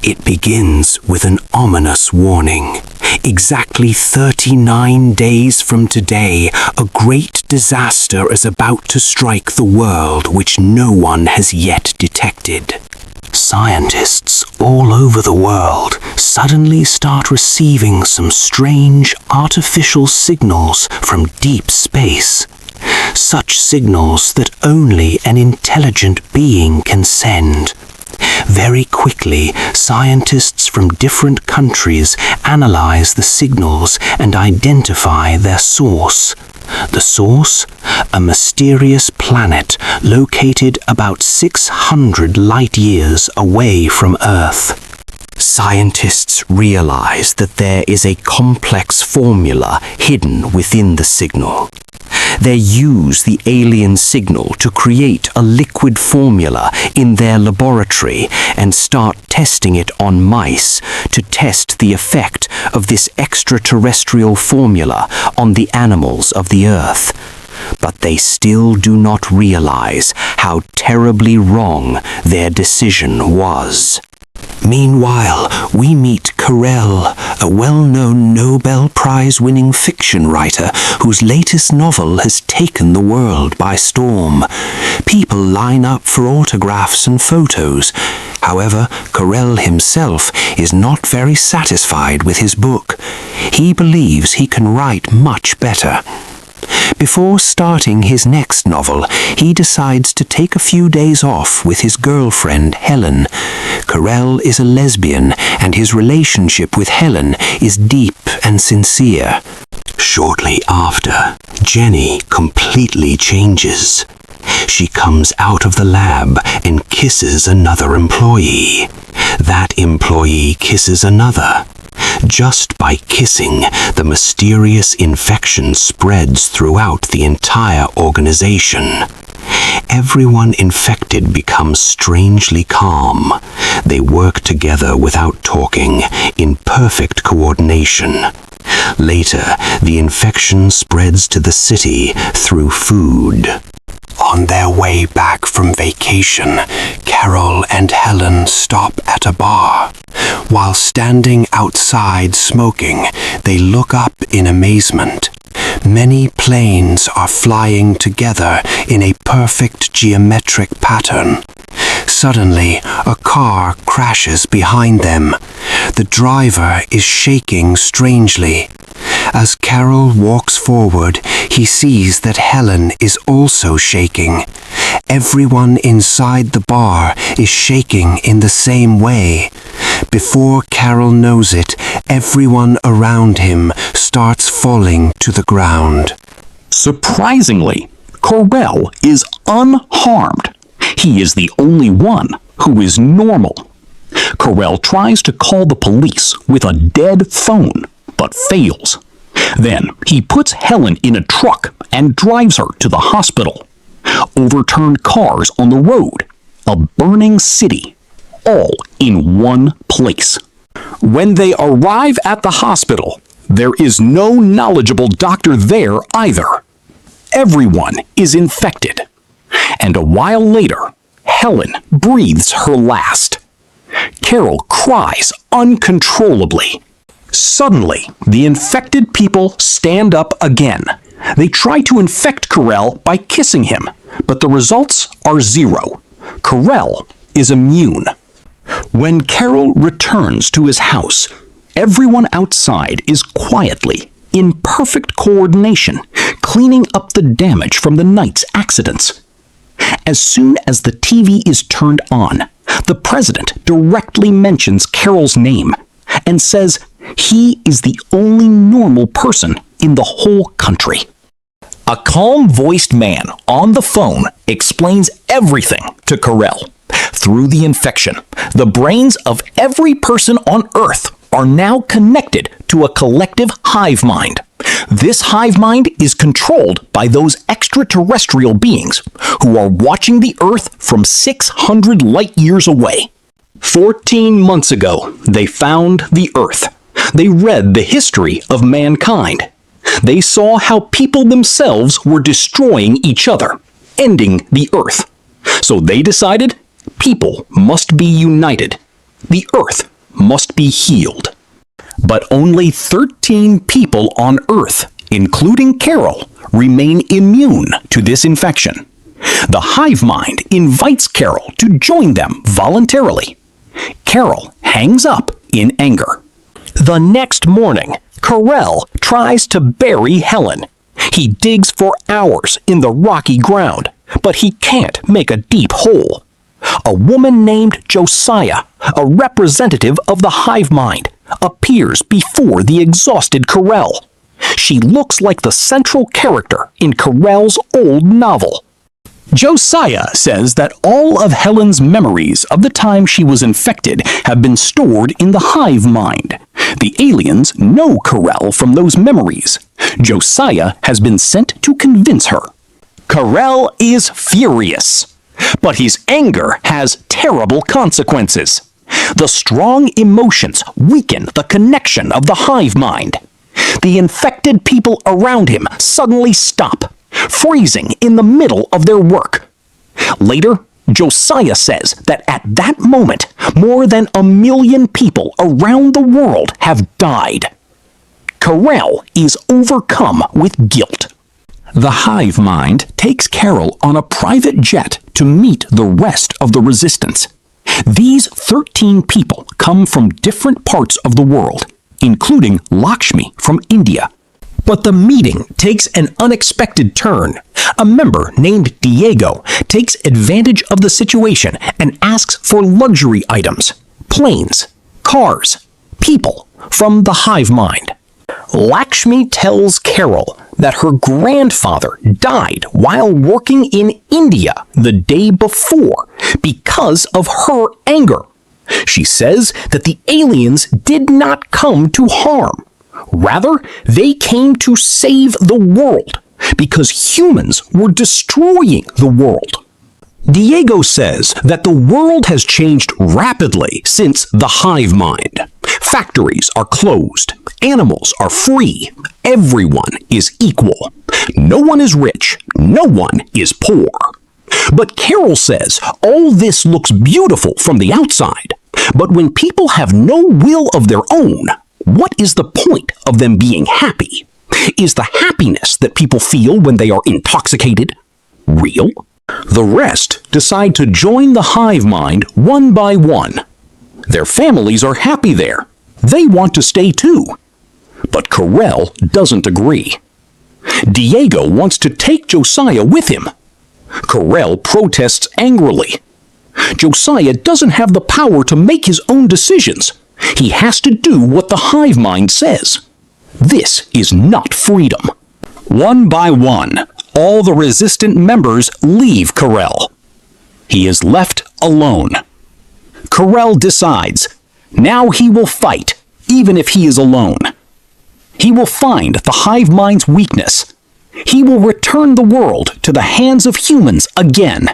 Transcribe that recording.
It begins with an ominous warning. Exactly 39 days from today, a great disaster is about to strike the world which no one has yet detected. Scientists all over the world suddenly start receiving some strange artificial signals from deep space. Such signals that only an intelligent being can send. Very quickly, scientists from different countries analyze the signals and identify their source. The source? A mysterious planet located about 600 light-years away from Earth. Scientists realize that there is a complex formula hidden within the signal. They use the alien signal to create a liquid formula in their laboratory and start testing it on mice to test the effect of this extraterrestrial formula on the animals of the Earth. But they still do not realize how terribly wrong their decision was. Meanwhile, we meet Karel, a well-known Nobel Prize-winning fiction writer whose latest novel has taken the world by storm. People line up for autographs and photos. However, Karel himself is not very satisfied with his book. He believes he can write much better. Before starting his next novel, he decides to take a few days off with his girlfriend, Helen. Karel is a lesbian, and his relationship with Helen is deep and sincere. Shortly after, Jenny completely changes. She comes out of the lab and kisses another employee. That employee kisses another. Just by kissing, the mysterious infection spreads throughout the entire organization. Everyone infected becomes strangely calm. They work together without talking, in perfect coordination. Later, the infection spreads to the city through food. On their way back from vacation, Karel and Helen stop at a bar. While standing outside smoking, they look up in amazement. Many planes are flying together in a perfect geometric pattern. Suddenly, a car crashes behind them. The driver is shaking strangely. As Karel walks forward, he sees that Helen is also shaking. Everyone inside the bar is shaking in the same way. Before Karel knows it, everyone around him starts falling to the ground. Surprisingly, Karel is unharmed. He is the only one who is normal. Karel tries to call the police with a dead phone, but fails. Then he puts Helen in a truck and drives her to the hospital. Overturned cars on the road, a burning city, all in one place. When they arrive at the hospital, there is no knowledgeable doctor there either. Everyone is infected. And a while later, Helen breathes her last. Karel cries uncontrollably. Suddenly, the infected people stand up again. They try to infect Karel by kissing him, but the results are zero. Karel is immune. When Karel returns to his house, everyone outside is quietly, in perfect coordination, cleaning up the damage from the night's accidents. As soon as the TV is turned on, the president directly mentions Karel's name and says he is the only normal person in the whole country. A calm-voiced man on the phone explains everything to Karel. Through the infection, the brains of every person on Earth are now connected to a collective hive mind. This hive mind is controlled by those extraterrestrial beings who are watching the Earth from 600 light-years away. 14 months ago, they found the Earth. They read the history of mankind. They saw how people themselves were destroying each other, ending the Earth. So they decided people must be united. The Earth must be healed. But only 13 people on Earth, including Karel, remain immune to this infection. The Hive Mind invites Karel to join them voluntarily. Karel hangs up in anger. The next morning, Karel tries to bury Helen. He digs for hours in the rocky ground, but he can't make a deep hole. A woman named Josiah, a representative of the Hive Mind, appears before the exhausted Karel. She looks like the central character in Karel's old novel. Josiah says that all of Helen's memories of the time she was infected have been stored in the Hive Mind. The aliens know Karel from those memories. Josiah has been sent to convince her. Karel is furious, but his anger has terrible consequences. The strong emotions weaken the connection of the Hive Mind. The infected people around him suddenly stop, freezing in the middle of their work. Later, Josiah says that at that moment, more than 1 million people around the world have died. Karel is overcome with guilt. The Hive Mind takes Karel on a private jet to meet the rest of the resistance. These 13 people come from different parts of the world, including Lakshmi from India. But the meeting takes an unexpected turn. A member named Diego takes advantage of the situation and asks for luxury items, planes, cars, people from the Hive Mind. Lakshmi tells Karel that her grandfather died while working in India the day before because of her anger. She says that the aliens did not come to harm. Rather, they came to save the world because humans were destroying the world. Diego says that the world has changed rapidly since the Hive Mind. Factories are closed, animals are free, everyone is equal. No one is rich, no one is poor. But Karel says all this looks beautiful from the outside, but when people have no will of their own, what is the point of them being happy? Is the happiness that people feel when they are intoxicated real? The rest decide to join the Hive Mind one by one. Their families are happy there. They want to stay too. But Karel doesn't agree. Diego wants to take Josiah with him. Karel protests angrily. Josiah doesn't have the power to make his own decisions. He has to do what the Hive Mind says. This is not freedom. One by one, all the resistant members leave Karel. He is left alone. Karel decides, now he will fight, even if he is alone. He will find the Hive Mind's weakness. He will return the world to the hands of humans again.